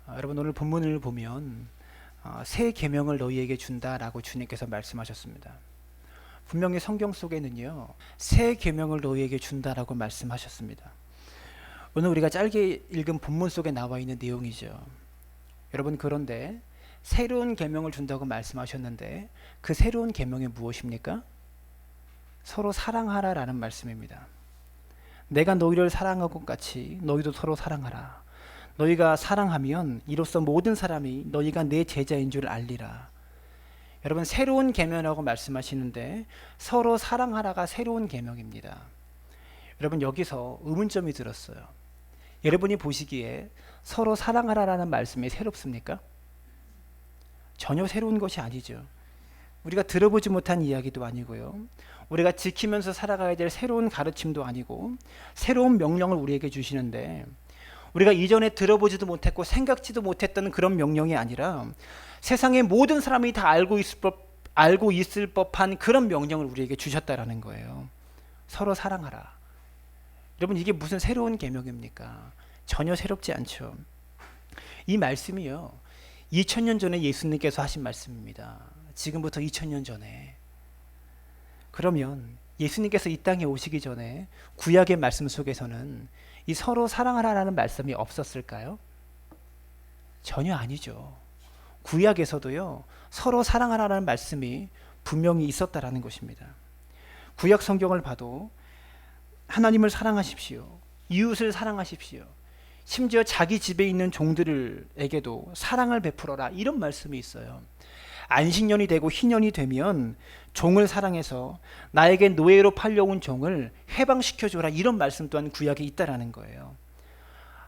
여러분 오늘 본문을 보면 새 계명을 너희에게 준다라고 주님께서 말씀하셨습니다. 분명히 성경 속에는요, 새 계명을 너희에게 준다라고 말씀하셨습니다. 오늘 우리가 짧게 읽은 본문 속에 나와 있는 내용이죠. 여러분, 그런데 새로운 계명을 준다고 말씀하셨는데 그 새로운 계명이 무엇입니까? 서로 사랑하라라는 말씀입니다. 내가 너희를 사랑한 것 같이 너희도 서로 사랑하라. 너희가 사랑하면 이로써 모든 사람이 너희가 내 제자인 줄 알리라. 여러분, 새로운 계명이라고 말씀하시는데 서로 사랑하라가 새로운 계명입니다. 여러분, 여기서 의문점이 들었어요. 여러분이 보시기에 서로 사랑하라라는 말씀이 새롭습니까? 전혀 새로운 것이 아니죠. 우리가 들어보지 못한 이야기도 아니고요, 우리가 지키면서 살아가야 될 새로운 가르침도 아니고 새로운 명령을 우리에게 주시는데, 우리가 이전에 들어보지도 못했고 생각지도 못했던 그런 명령이 아니라 세상의 모든 사람이 다 알고 있을 법한 그런 명령을 우리에게 주셨다라는 거예요. 서로 사랑하라. 여러분, 이게 무슨 새로운 계명입니까? 전혀 새롭지 않죠. 이 말씀이요, 2000년 전에 예수님께서 하신 말씀입니다. 지금부터 2000년 전에. 그러면 예수님께서 이 땅에 오시기 전에 구약의 말씀 속에서는 이 서로 사랑하라는 말씀이 없었을까요? 전혀 아니죠. 구약에서도요, 서로 사랑하라는 말씀이 분명히 있었다라는 것입니다. 구약 성경을 봐도 하나님을 사랑하십시오, 이웃을 사랑하십시오, 심지어 자기 집에 있는 종들에게도 사랑을 베풀어라, 이런 말씀이 있어요. 안식년이 되고 희년이 되면 종을 사랑해서 나에게 노예로 팔려온 종을 해방시켜줘라, 이런 말씀 또한 구약에 있다라는 거예요.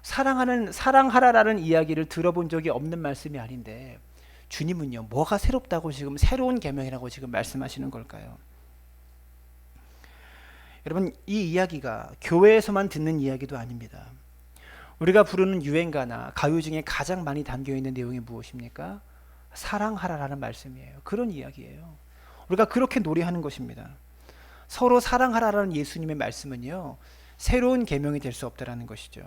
사랑하라라는 이야기를 들어본 적이 없는 말씀이 아닌데 주님은요, 뭐가 새롭다고 지금 새로운 계명이라고 지금 말씀하시는 걸까요? 여러분, 이 이야기가 교회에서만 듣는 이야기도 아닙니다. 우리가 부르는 유행가나 가요 중에 가장 많이 담겨있는 내용이 무엇입니까? 사랑하라라는 말씀이에요. 그런 이야기예요. 우리가 그렇게 노래하는 것입니다. 서로 사랑하라라는 예수님의 말씀은요, 새로운 계명이 될 수 없다라는 것이죠.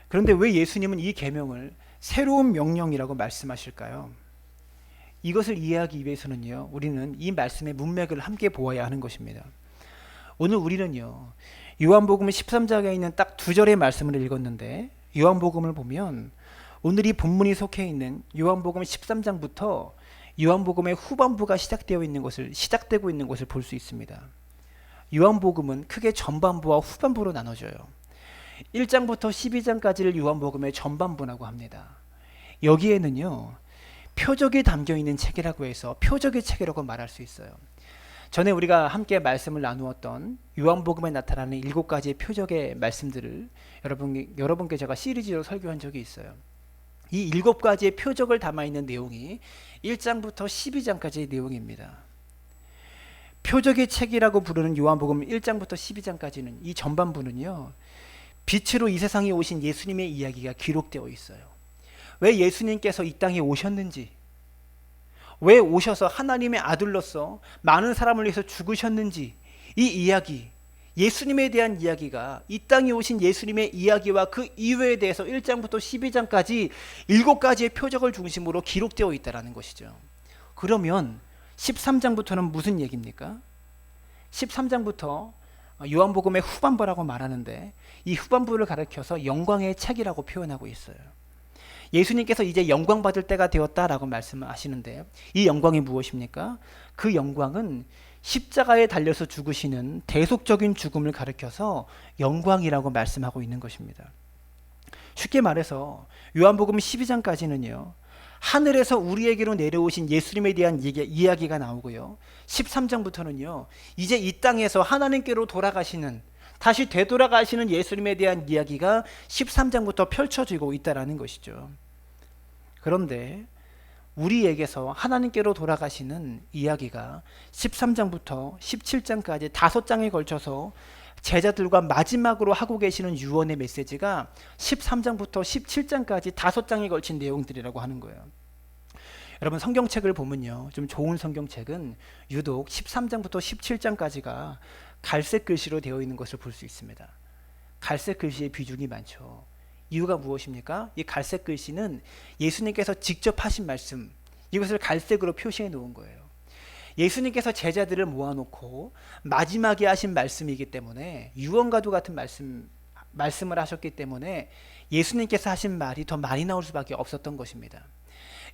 그런데 왜 예수님은 이 계명을 새로운 명령이라고 말씀하실까요? 이것을 이해하기 위해서는요, 우리는 이 말씀의 문맥을 함께 보아야 하는 것입니다. 오늘 우리는요, 요한복음 13장에 있는 딱 두 절의 말씀을 읽었는데, 요한복음을 보면 오늘 이 본문이 속해 있는 요한복음 13장부터 요한복음의 후반부가 시작되고 있는 것을 볼 수 있습니다. 요한복음은 크게 전반부와 후반부로 나눠져요. 1장부터 12장까지를 요한복음의 전반부라고 합니다. 여기에는요, 표적이 담겨 있는 책이라고 해서 표적의 책이라고 말할 수 있어요. 전에 우리가 함께 말씀을 나누었던 요한복음에 나타나는 7가지의 표적의 말씀들을 여러분께 제가 시리즈로 설교한 적이 있어요. 이 7가지의 표적을 담아있는 내용이 1장부터 12장까지의 내용입니다. 표적의 책이라고 부르는 요한복음 1장부터 12장까지는, 이 전반부는요, 빛으로 이 세상에 오신 예수님의 이야기가 기록되어 있어요. 왜 예수님께서 이 땅에 오셨는지, 왜 오셔서 하나님의 아들로서 많은 사람을 위해서 죽으셨는지, 이 이야기, 예수님에 대한 이야기가, 이 땅에 오신 예수님의 이야기와 그 이외에 대해서 1장부터 12장까지 7가지의 표적을 중심으로 기록되어 있다는 것이죠. 그러면 13장부터는 무슨 얘기입니까? 13장부터 요한복음의 후반부라고 말하는데, 이 후반부를 가리켜서 영광의 책이라고 표현하고 있어요. 예수님께서 이제 영광 받을 때가 되었다라고 말씀하시는데, 이 영광이 무엇입니까? 그 영광은 십자가에 달려서 죽으시는 대속적인 죽음을 가리켜서 영광이라고 말씀하고 있는 것입니다. 쉽게 말해서 요한복음 12장까지는요, 하늘에서 우리에게로 내려오신 예수님에 대한 이야기가 나오고요, 13장부터는요, 이제 이 땅에서 하나님께로 돌아가시는, 다시 되돌아가시는 예수님에 대한 이야기가 13장부터 펼쳐지고 있다는 것이죠. 그런데 우리에게서 하나님께로 돌아가시는 이야기가 13장부터 17장까지 5장에 걸쳐서 제자들과 마지막으로 하고 계시는 유언의 메시지가 13장부터 17장까지 5장에 걸친 내용들이라고 하는 거예요. 여러분, 성경책을 보면요, 좀 좋은 성경책은 유독 13장부터 17장까지가 갈색 글씨로 되어 있는 것을 볼 수 있습니다. 갈색 글씨의 비중이 많죠. 이유가 무엇입니까? 이 갈색 글씨는 예수님께서 직접 하신 말씀, 이것을 갈색으로 표시해 놓은 거예요. 예수님께서 제자들을 모아놓고 마지막에 하신 말씀이기 때문에, 유언과도 같은 말씀을 하셨기 때문에 예수님께서 하신 말이 더 많이 나올 수밖에 없었던 것입니다.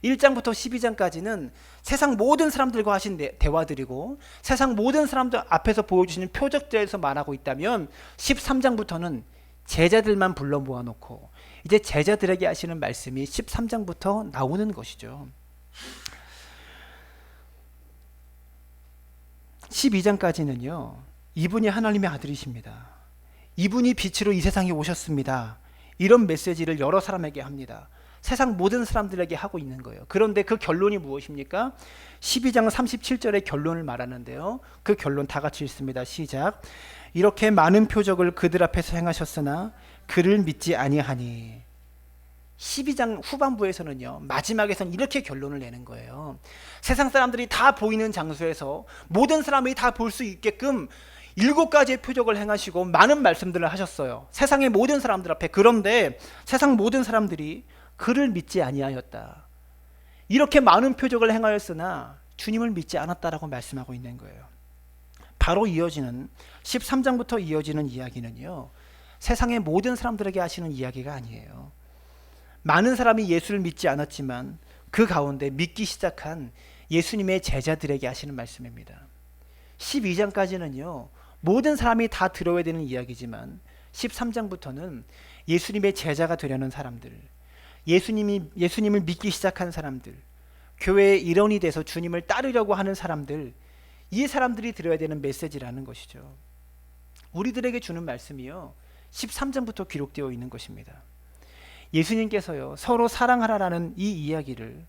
1장부터 12장까지는 세상 모든 사람들과 하신 대화들이고 세상 모든 사람들 앞에서 보여주시는 표적들에서 말하고 있다면, 13장부터는 제자들만 불러 모아놓고 이제 제자들에게 하시는 말씀이 13장부터 나오는 것이죠. 12장까지는요, 이분이 하나님의 아들이십니다, 이분이 빛으로 이 세상에 오셨습니다, 이런 메시지를 여러 사람에게 합니다. 세상 모든 사람들에게 하고 있는 거예요. 그런데 그 결론이 무엇입니까? 12장 37절의 결론을 말하는데요, 그 결론 다 같이 읽습니다. 시작. 이렇게 많은 표적을 그들 앞에서 행하셨으나 그를 믿지 아니하니. 12장 후반부에서는요, 마지막에서는 이렇게 결론을 내는 거예요. 세상 사람들이 다 보이는 장소에서 모든 사람이 다 볼 수 있게끔 7가지의 표적을 행하시고 많은 말씀들을 하셨어요, 세상의 모든 사람들 앞에. 그런데 세상 모든 사람들이 그를 믿지 아니하였다. 이렇게 많은 표적을 행하였으나 주님을 믿지 않았다라고 말씀하고 있는 거예요. 바로 이어지는 13장부터 이어지는 이야기는요, 세상의 모든 사람들에게 하시는 이야기가 아니에요. 많은 사람이 예수를 믿지 않았지만 그 가운데 믿기 시작한 예수님의 제자들에게 하시는 말씀입니다. 12장까지는요, 모든 사람이 다 들어야 되는 이야기지만 13장부터는 예수님의 제자가 되려는 사람들, 예수님을 믿기 시작한 사람들, 교회의 일원이 돼서 주님을 따르려고 하는 사람들, 이 사람들이 들어야 되는 메시지라는 것이죠. 우리들에게 주는 말씀이요, 13장부터 기록되어 있는 것입니다. 예수님께서요, 서로 사랑하라라는 이 이야기를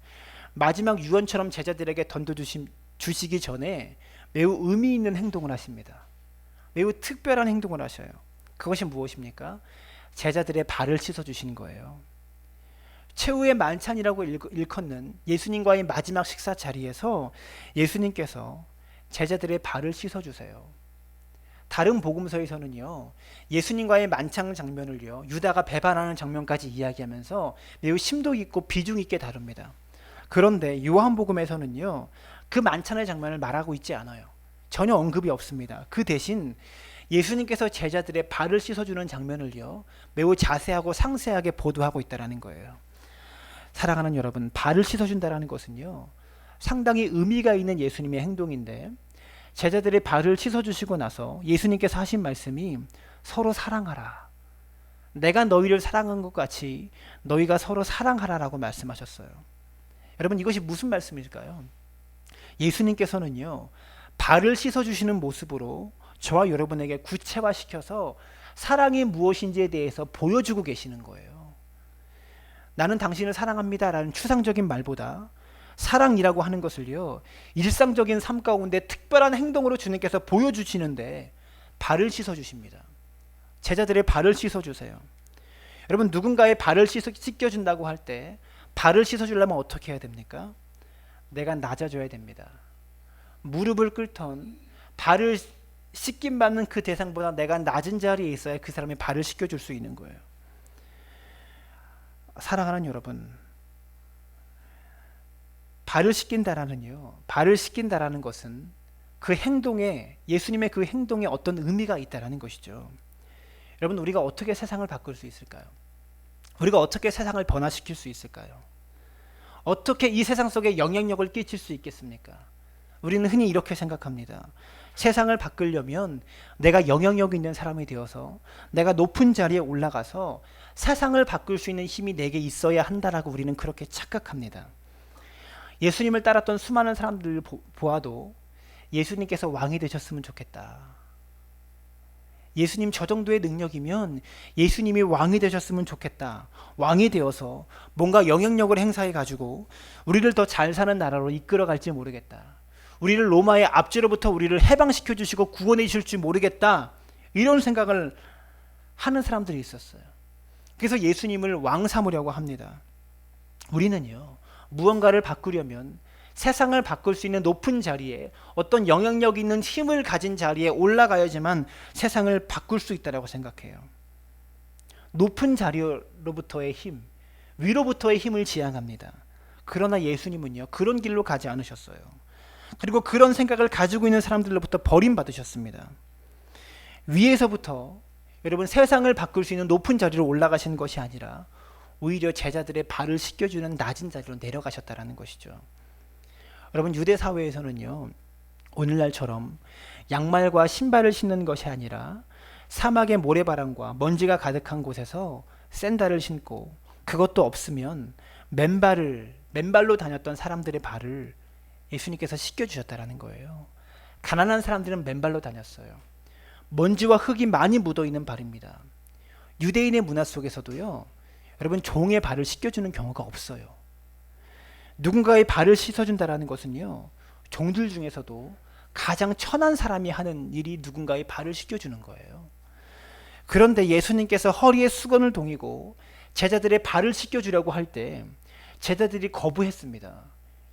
마지막 유언처럼 제자들에게 던져주시기 전에 매우 의미 있는 행동을 하십니다. 매우 특별한 행동을 하셔요. 그것이 무엇입니까? 제자들의 발을 씻어주시는 거예요. 최후의 만찬이라고 일컫는 예수님과의 마지막 식사 자리에서 예수님께서 제자들의 발을 씻어주세요. 다른 복음서에서는요, 예수님과의 만찬 장면을요, 유다가 배반하는 장면까지 이야기하면서 매우 심도 있고 비중 있게 다룹니다. 그런데 요한복음에서는요, 그 만찬의 장면을 말하고 있지 않아요. 전혀 언급이 없습니다. 그 대신 예수님께서 제자들의 발을 씻어주는 장면을요, 매우 자세하고 상세하게 보도하고 있다는 거예요. 사랑하는 여러분, 발을 씻어준다는 것은요, 상당히 의미가 있는 예수님의 행동인데, 제자들의 발을 씻어주시고 나서 예수님께서 하신 말씀이 서로 사랑하라, 내가 너희를 사랑한 것 같이 너희가 서로 사랑하라라고 말씀하셨어요. 여러분, 이것이 무슨 말씀일까요? 예수님께서는요, 발을 씻어주시는 모습으로 저와 여러분에게 구체화시켜서 사랑이 무엇인지에 대해서 보여주고 계시는 거예요. 나는 당신을 사랑합니다 라는 추상적인 말보다 사랑이라고 하는 것을요, 일상적인 삶 가운데 특별한 행동으로 주님께서 보여주시는데 발을 씻어주십니다. 제자들의 발을 씻어주세요. 여러분, 누군가의 발을 씻겨준다고 할 때 발을 씻어주려면 어떻게 해야 됩니까? 내가 낮아져야 됩니다. 무릎을 꿇던 발을 씻김받는 그 대상보다 내가 낮은 자리에 있어야 그 사람의 발을 씻겨줄 수 있는 거예요. 사랑하는 여러분, 발을 씻긴다라는 것은 그 행동에, 예수님의 그 행동에 어떤 의미가 있다라는 것이죠. 여러분, 우리가 어떻게 세상을 바꿀 수 있을까요? 우리가 어떻게 세상을 변화시킬 수 있을까요? 어떻게 이 세상 속에 영향력을 끼칠 수 있겠습니까? 우리는 흔히 이렇게 생각합니다. 세상을 바꾸려면 내가 영향력 있는 사람이 되어서 내가 높은 자리에 올라가서 세상을 바꿀 수 있는 힘이 내게 있어야 한다라고 우리는 그렇게 착각합니다. 예수님을 따랐던 수많은 사람들을 보아도 예수님께서 왕이 되셨으면 좋겠다, 예수님 저 정도의 능력이면 예수님이 왕이 되셨으면 좋겠다, 왕이 되어서 뭔가 영향력을 행사해 가지고 우리를 더 잘 사는 나라로 이끌어 갈지 모르겠다, 우리를 로마의 압제로부터 우리를 해방시켜 주시고 구원해 주실 줄 모르겠다, 이런 생각을 하는 사람들이 있었어요. 그래서 예수님을 왕 삼으려고 합니다. 우리는요, 무언가를 바꾸려면 세상을 바꿀 수 있는 높은 자리에, 어떤 영향력 있는 힘을 가진 자리에 올라가야지만 세상을 바꿀 수 있다고 생각해요. 높은 자리로부터의 힘, 위로부터의 힘을 지향합니다. 그러나 예수님은요, 그런 길로 가지 않으셨어요. 그리고 그런 생각을 가지고 있는 사람들로부터 버림받으셨습니다. 위에서부터 여러분 세상을 바꿀 수 있는 높은 자리로 올라가신 것이 아니라 오히려 제자들의 발을 씻겨주는 낮은 자리로 내려가셨다는 것이죠. 여러분 유대 사회에서는요, 오늘날처럼 양말과 신발을 신는 것이 아니라 사막의 모래바람과 먼지가 가득한 곳에서 샌들을 신고, 그것도 없으면 맨발로 다녔던 사람들의 발을 예수님께서 씻겨주셨다는 거예요. 가난한 사람들은 맨발로 다녔어요. 먼지와 흙이 많이 묻어있는 발입니다. 유대인의 문화 속에서도요, 여러분 종의 발을 씻겨주는 경우가 없어요. 누군가의 발을 씻어준다는 것은요, 종들 중에서도 가장 천한 사람이 하는 일이 누군가의 발을 씻겨주는 거예요. 그런데 예수님께서 허리에 수건을 동이고 제자들의 발을 씻겨주려고 할 때 제자들이 거부했습니다.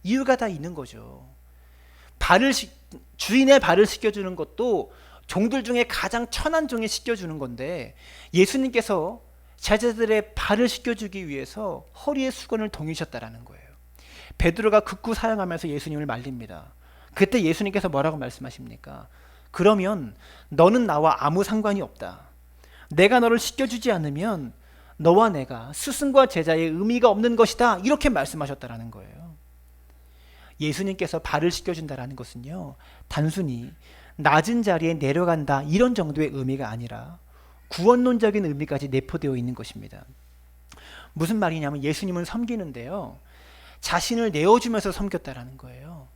이유가 다 있는 거죠. 주인의 발을 씻겨주는 것도 종들 중에 가장 천한 종이 씻겨주는 건데, 예수님께서 제자들의 발을 씻겨주기 위해서 허리에 수건을 동이셨다라는 거예요. 베드로가 극구 사양하면서 예수님을 말립니다. 그때 예수님께서 뭐라고 말씀하십니까? 그러면 너는 나와 아무 상관이 없다. 내가 너를 씻겨주지 않으면 너와 내가 스승과 제자의 의미가 없는 것이다. 이렇게 말씀하셨다라는 거예요. 예수님께서 발을 씻겨준다라는 것은요, 단순히 낮은 자리에 내려간다 이런 정도의 의미가 아니라 구원론적인 의미까지 내포되어 있는 것입니다. 무슨 말이냐면 예수님은 섬기는데요, 자신을 내어주면서 섬겼다라는 거예요.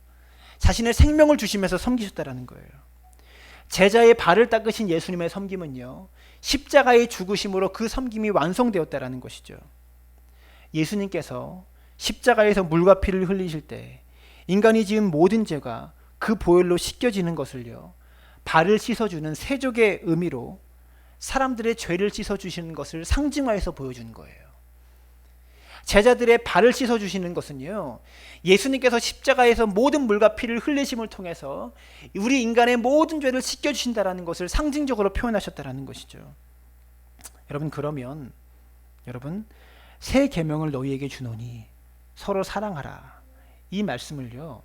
자신의 생명을 주시면서 섬기셨다라는 거예요. 제자의 발을 닦으신 예수님의 섬김은요, 십자가의 죽으심으로 그 섬김이 완성되었다라는 것이죠. 예수님께서 십자가에서 물과 피를 흘리실 때 인간이 지은 모든 죄가 그 보혈로 씻겨지는 것을요, 발을 씻어주는 세족의 의미로 사람들의 죄를 씻어주시는 것을 상징화해서 보여주는 거예요. 제자들의 발을 씻어주시는 것은요, 예수님께서 십자가에서 모든 물과 피를 흘리심을 통해서 우리 인간의 모든 죄를 씻겨주신다는 것을 상징적으로 표현하셨다는 것이죠. 여러분, 그러면 새 계명을 너희에게 주노니 서로 사랑하라, 이 말씀을요,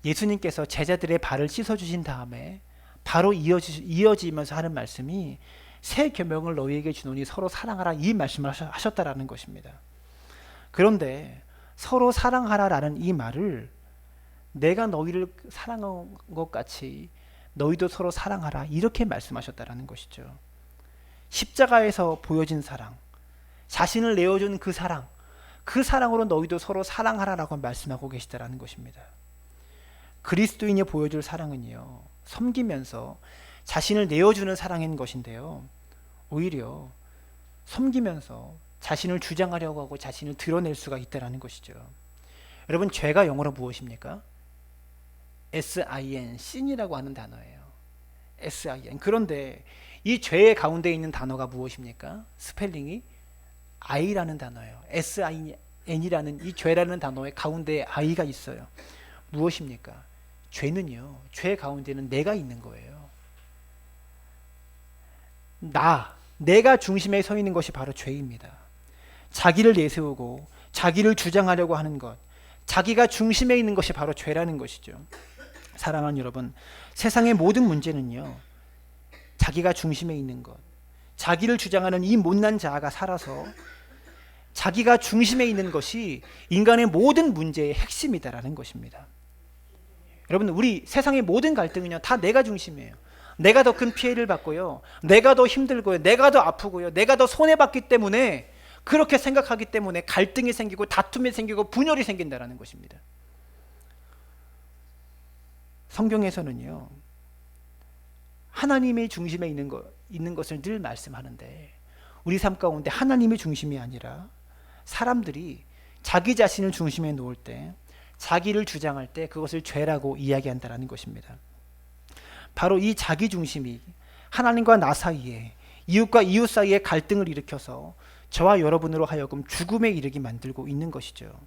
예수님께서 제자들의 발을 씻어주신 다음에 바로 이어지면서 하는 말씀이 새 계명을 너희에게 주노니 서로 사랑하라, 이 말씀을 하셨다라는 것입니다. 그런데 서로 사랑하라라는 이 말을 내가 너희를 사랑한 것 같이 너희도 서로 사랑하라, 이렇게 말씀하셨다라는 것이죠. 십자가에서 보여진 사랑, 자신을 내어준 그 사랑, 그 사랑으로 너희도 서로 사랑하라라고 말씀하고 계시다라는 것입니다. 그리스도인이 보여줄 사랑은요, 섬기면서 자신을 내어주는 사랑인 것인데요, 오히려 섬기면서 자신을 주장하려고 하고 자신을 드러낼 수가 있다는 것이죠. 여러분, 죄가 영어로 무엇입니까? sin, sin이라고 하는 단어예요. sin. 그런데 이 죄의 가운데 있는 단어가 무엇입니까? 스펠링이 i라는 단어예요. sin이라는 이 죄라는 단어의 가운데에 i가 있어요. 무엇입니까? 죄는요, 죄 가운데는 내가 있는 거예요. 내가 중심에 서 있는 것이 바로 죄입니다. 자기를 내세우고 자기를 주장하려고 하는 것, 자기가 중심에 있는 것이 바로 죄라는 것이죠. 사랑하는 여러분, 세상의 모든 문제는요, 자기가 중심에 있는 것, 자기를 주장하는 이 못난 자아가 살아서 자기가 중심에 있는 것이 인간의 모든 문제의 핵심이다라는 것입니다. 여러분, 우리 세상의 모든 갈등은요, 다 내가 중심이에요. 내가 더 큰 피해를 받고요, 내가 더 힘들고요, 내가 더 아프고요, 내가 더 손해받기 때문에, 그렇게 생각하기 때문에 갈등이 생기고 다툼이 생기고 분열이 생긴다라는 것입니다. 성경에서는요, 하나님의 중심에 있는 것을 늘 말씀하는데, 우리 삶 가운데 하나님의 중심이 아니라 사람들이 자기 자신을 중심에 놓을 때, 자기를 주장할 때 그것을 죄라고 이야기한다는 것입니다. 바로 이 자기 중심이 하나님과 나 사이에, 이웃과 이웃 사이에 갈등을 일으켜서 저와 여러분으로 하여금 죽음에 이르게 만들고 있는 것이죠.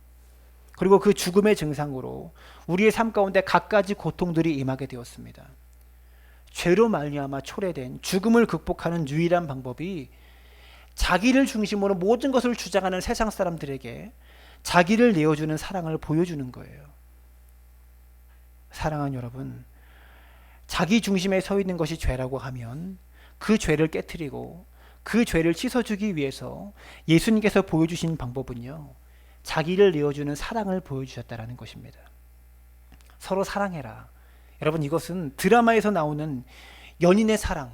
그리고 그 죽음의 증상으로 우리의 삶 가운데 갖가지 고통들이 임하게 되었습니다. 죄로 말미암아 초래된 죽음을 극복하는 유일한 방법이 자기를 중심으로 모든 것을 주장하는 세상 사람들에게 자기를 내어주는 사랑을 보여주는 거예요. 사랑하는 여러분, 자기 중심에 서 있는 것이 죄라고 하면 그 죄를 깨트리고 그 죄를 씻어주기 위해서 예수님께서 보여주신 방법은요, 자기를 내어주는 사랑을 보여주셨다라는 것입니다. 서로 사랑해라. 여러분, 이것은 드라마에서 나오는 연인의 사랑,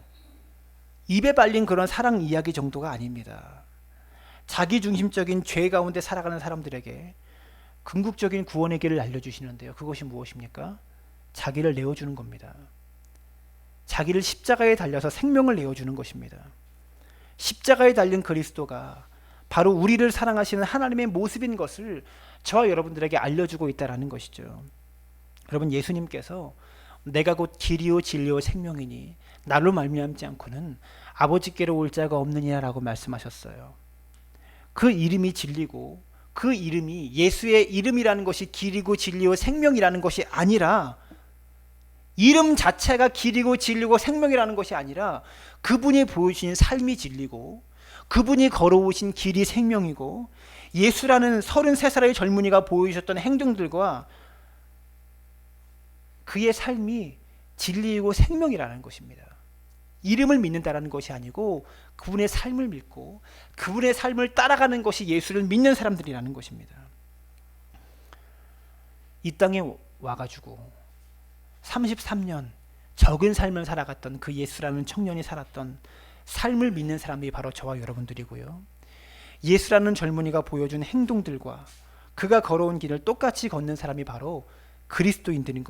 입에 발린 그런 사랑 이야기 정도가 아닙니다. 자기 중심적인 죄 가운데 살아가는 사람들에게 궁극적인 구원의 길을 알려주시는데요. 그것이 무엇입니까? 자기를 내어주는 겁니다. 자기를 십자가에 달려서 생명을 내어주는 것입니다. 십자가에 달린 그리스도가 바로 우리를 사랑하시는 하나님의 모습인 것을 저와 여러분들에게 알려주고 있다는 것이죠. 여러분, 예수님께서 내가 곧 길이요 진리요 생명이니 나로 말미암지 않고는 아버지께로 올 자가 없느니라고 말씀하셨어요. 그 이름이 진리고 그 이름이 예수의 이름이라는 것이 길이고 진리요 생명이라는 것이 아니라, 이름 자체가 길이고 진리고 생명이라는 것이 아니라 그분이 보여주신 삶이 진리고 그분이 걸어오신 길이 생명이고 예수라는 33살의 젊은이가 보여주셨던 행동들과 그의 삶이 진리이고 생명이라는 것입니다. 이름을 믿는다라는 것이 아니고 그분의 삶을 믿고 그분의 삶을 따라가는 것이 예수를 믿는 사람들이라는 것입니다. 이 땅에 와가지고 33년 적은 삶을 살아갔던 그 예수라는 청년이 살았던 삶을 믿는 사람이 바로 저와 여러분들이고요. 예수라는 젊은이가 보여준 행동들과 그가 걸어온 길을 똑같이 걷는 사람이 바로 그리스도인들인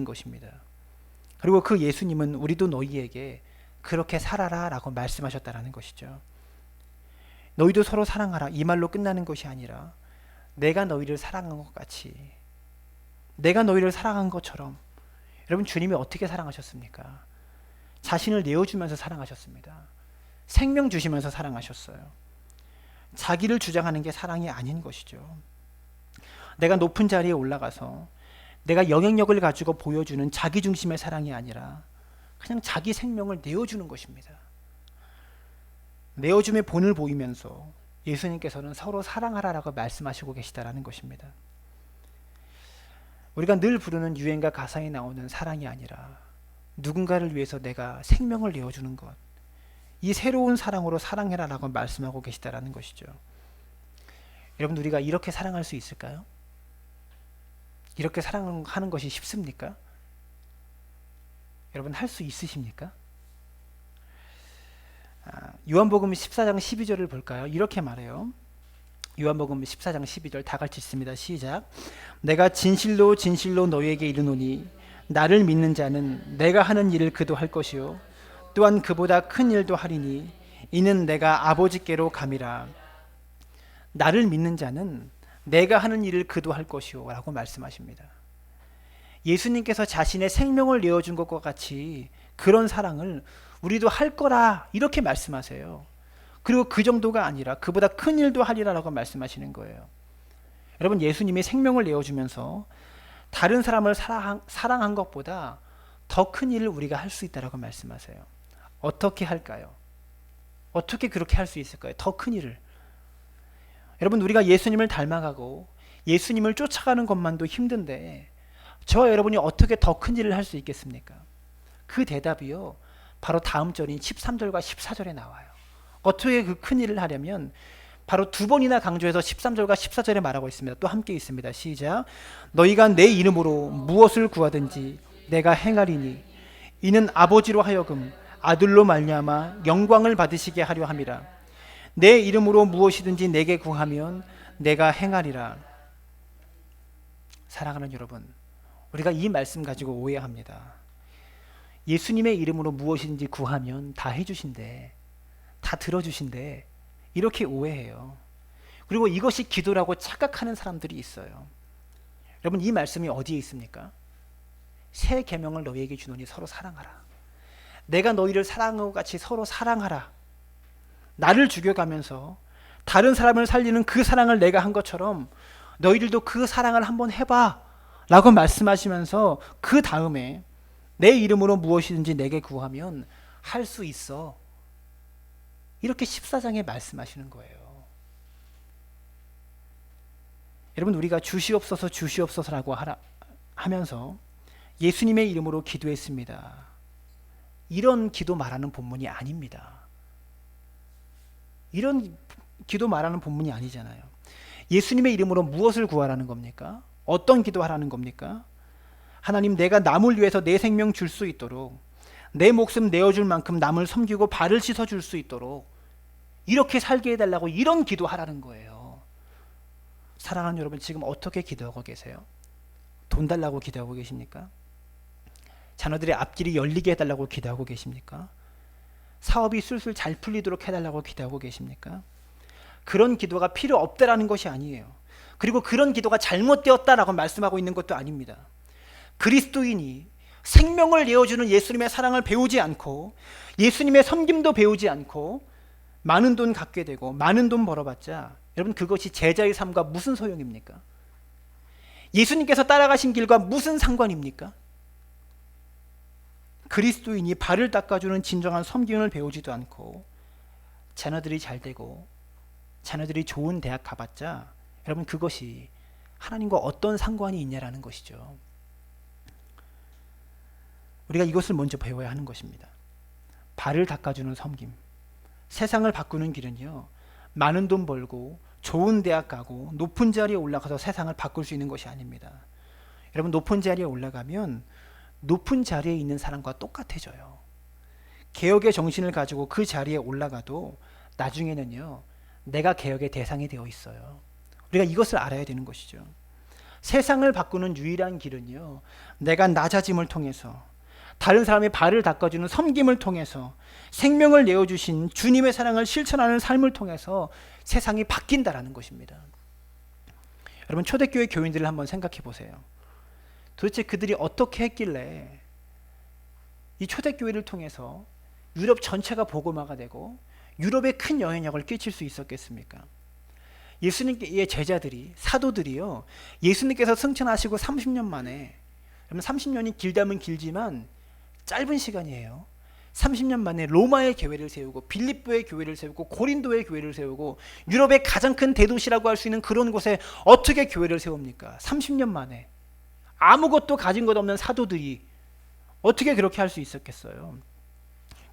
것입니다. 그리고 그 예수님은 우리도 너희에게 그렇게 살아라 라고 말씀하셨다라는 것이죠. 너희도 서로 사랑하라, 이 말로 끝나는 것이 아니라 내가 너희를 사랑한 것 같이, 내가 너희를 사랑한 것처럼. 여러분, 주님이 어떻게 사랑하셨습니까? 자신을 내어주면서 사랑하셨습니다. 생명 주시면서 사랑하셨어요. 자기를 주장하는 게 사랑이 아닌 것이죠. 내가 높은 자리에 올라가서 내가 영향력을 가지고 보여주는 자기 중심의 사랑이 아니라 그냥 자기 생명을 내어주는 것입니다. 내어줌의 본을 보이면서 예수님께서는 서로 사랑하라라고 말씀하시고 계시다라는 것입니다. 우리가 늘 부르는 유행가 가사에 나오는 사랑이 아니라 누군가를 위해서 내가 생명을 내어주는 것, 이 새로운 사랑으로 사랑해라라고 말씀하고 계시다라는 것이죠. 여러분, 우리가 이렇게 사랑할 수 있을까요? 이렇게 사랑하는 것이 쉽습니까? 여러분, 할 수 있으십니까? 요한복음 14장 12절을 볼까요? 이렇게 말해요. 요한복음 14장 12절 다 같이 읽습니다. 시작. 내가 진실로 진실로 너희에게 이르노니 나를 믿는 자는 내가 하는 일을 그도 할 것이요 또한 그보다 큰 일도 하리니 이는 내가 아버지께로 감이라. 나를 믿는 자는 내가 하는 일을 그도 할 것이요 라고 말씀하십니다. 예수님께서 자신의 생명을 내어준 것과 같이 그런 사랑을 우리도 할 거라 이렇게 말씀하세요. 그리고 그 정도가 아니라 그보다 큰 일도 하리라라고 말씀하시는 거예요. 여러분, 예수님이 생명을 내어주면서 다른 사람을 사랑한 것보다 더 큰 일을 우리가 할 수 있다라고 말씀하세요. 어떻게 할까요? 어떻게 그렇게 할 수 있을까요? 더 큰 일을. 여러분, 우리가 예수님을 닮아가고 예수님을 쫓아가는 것만도 힘든데 저와 여러분이 어떻게 더 큰 일을 할 수 있겠습니까? 그 대답이요, 바로 다음 절인 13절과 14절에 나와요. 어떻게 그 큰 일을 하려면 바로 두 번이나 강조해서 13절과 14절에 말하고 있습니다. 또 함께 있습니다. 시작. 너희가 내 이름으로 무엇을 구하든지 내가 행하리니 이는 아버지로 하여금 아들로 말미암아 영광을 받으시게 하려 함이라. 내 이름으로 무엇이든지 내게 구하면 내가 행하리라. 사랑하는 여러분, 우리가 이 말씀 가지고 오해합니다. 예수님의 이름으로 무엇이든지 구하면 다 해주신대, 다 들어주신대, 이렇게 오해해요. 그리고 이것이 기도라고 착각하는 사람들이 있어요. 여러분, 이 말씀이 어디에 있습니까? 새 계명을 너희에게 주노니 서로 사랑하라. 내가 너희를 사랑한 것 같이 서로 사랑하라. 나를 죽여가면서 다른 사람을 살리는 그 사랑을 내가 한 것처럼 너희들도 그 사랑을 한번 해봐 라고 말씀하시면서 그 다음에 내 이름으로 무엇이든지 내게 구하면 할 수 있어, 이렇게 14장에 말씀하시는 거예요. 여러분, 우리가 주시옵소서 주시옵소서라고 하면서 예수님의 이름으로 기도했습니다. 이런 기도 말하는 본문이 아닙니다. 이런 기도 말하는 본문이 아니잖아요. 예수님의 이름으로 무엇을 구하라는 겁니까? 어떤 기도하라는 겁니까? 하나님, 내가 남을 위해서 내 생명 줄 수 있도록, 내 목숨 내어줄 만큼 남을 섬기고 발을 씻어줄 수 있도록 이렇게 살게 해달라고, 이런 기도하라는 거예요. 사랑하는 여러분, 지금 어떻게 기도하고 계세요? 돈 달라고 기도하고 계십니까? 자녀들의 앞길이 열리게 해달라고 기도하고 계십니까? 사업이 술술 잘 풀리도록 해달라고 기도하고 계십니까? 그런 기도가 필요 없다라는 것이 아니에요. 그리고 그런 기도가 잘못되었다라고 말씀하고 있는 것도 아닙니다. 그리스도인이 생명을 내어주는 예수님의 사랑을 배우지 않고, 예수님의 섬김도 배우지 않고 많은 돈 갖게 되고 많은 돈 벌어봤자, 여러분, 그것이 제자의 삶과 무슨 소용입니까? 예수님께서 따라가신 길과 무슨 상관입니까? 그리스도인이 발을 닦아주는 진정한 섬김을 배우지도 않고 자녀들이 잘 되고 자녀들이 좋은 대학 가봤자, 여러분, 그것이 하나님과 어떤 상관이 있냐라는 것이죠. 우리가 이것을 먼저 배워야 하는 것입니다. 발을 닦아주는 섬김. 세상을 바꾸는 길은요, 많은 돈 벌고 좋은 대학 가고 높은 자리에 올라가서 세상을 바꿀 수 있는 것이 아닙니다. 여러분, 높은 자리에 올라가면 높은 자리에 있는 사람과 똑같아져요. 개혁의 정신을 가지고 그 자리에 올라가도 나중에는요, 내가 개혁의 대상이 되어 있어요. 우리가 이것을 알아야 되는 것이죠. 세상을 바꾸는 유일한 길은요, 내가 낮아짐을 통해서, 다른 사람의 발을 닦아주는 섬김을 통해서, 생명을 내어주신 주님의 사랑을 실천하는 삶을 통해서 세상이 바뀐다라는 것입니다. 여러분, 초대교회 교인들을 한번 생각해 보세요. 도대체 그들이 어떻게 했길래 이 초대교회를 통해서 유럽 전체가 복음화가 되고 유럽에 큰 영향력을 끼칠 수 있었겠습니까? 예수님의 제자들이, 사도들이요, 예수님께서 승천하시고 30년 만에, 30년이 길다면 길지만 짧은 시간이에요. 30년 만에 로마의 교회를 세우고 빌립보의 교회를 세우고 고린도의 교회를 세우고 유럽의 가장 큰 대도시라고 할 수 있는 그런 곳에 어떻게 교회를 세웁니까? 30년 만에. 아무것도 가진 것 없는 사도들이 어떻게 그렇게 할 수 있었겠어요?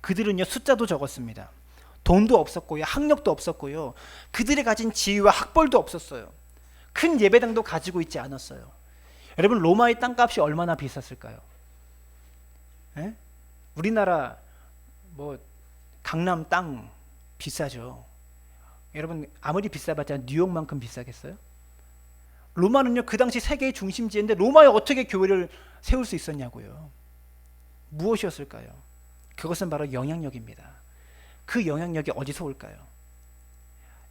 그들은요, 숫자도 적었습니다. 돈도 없었고요, 학력도 없었고요, 그들이 가진 지위와 학벌도 없었어요. 큰 예배당도 가지고 있지 않았어요. 여러분, 로마의 땅값이 얼마나 비쌌을까요? 에? 우리나라 강남 땅 비싸죠. 여러분, 아무리 비싸봤자 뉴욕만큼 비싸겠어요? 로마는요, 그 당시 세계의 중심지인데 로마에 어떻게 교회를 세울 수 있었냐고요. 무엇이었을까요? 그것은 바로 영향력입니다. 그 영향력이 어디서 올까요?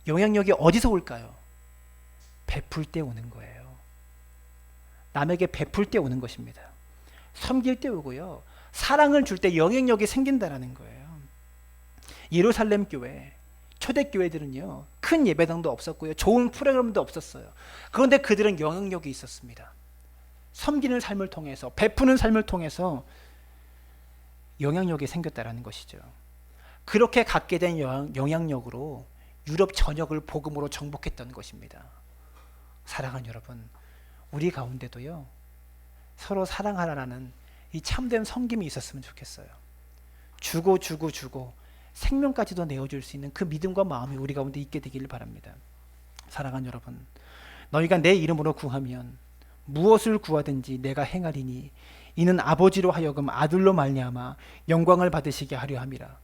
영향력이 어디서 올까요? 베풀 때 오는 거예요. 남에게 베풀 때 오는 것입니다. 섬길 때 오고요, 사랑을 줄 때 영향력이 생긴다라는 거예요. 예루살렘 교회, 초대교회들은요, 큰 예배당도 없었고요, 좋은 프로그램도 없었어요. 그런데 그들은 영향력이 있었습니다. 섬기는 삶을 통해서, 베푸는 삶을 통해서 영향력이 생겼다라는 것이죠. 그렇게 갖게 된 영향력으로 유럽 전역을 복음으로 정복했던 것입니다. 사랑하는 여러분, 우리 가운데도요, 서로 사랑하라는 이 참된 섬김이 있었으면 좋겠어요. 주고 생명까지도 내어줄 수 있는 그 믿음과 마음이 우리 가운데 있게 되기를 바랍니다. 사랑하는 여러분, 너희가 내 이름으로 구하면 무엇을 구하든지 내가 행하리니 이는 아버지로 하여금 아들로 말미암아 영광을 받으시게 하려 함이라.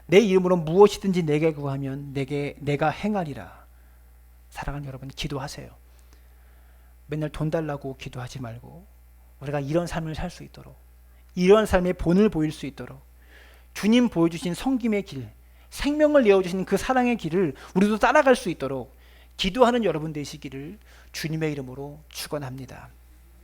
내 이름으로 무엇이든지 내게 구하면 내가 행하리라. 사랑하는 여러분, 기도하세요. 맨날 돈 달라고 기도하지 말고 우리가 이런 삶을 살 수 있도록, 이런 삶의 본을 보일 수 있도록 주님 보여주신 섬김의 길, 생명을 내어주신 그 사랑의 길을 우리도 따라갈 수 있도록 기도하는 여러분 되시기를 주님의 이름으로 축원합니다.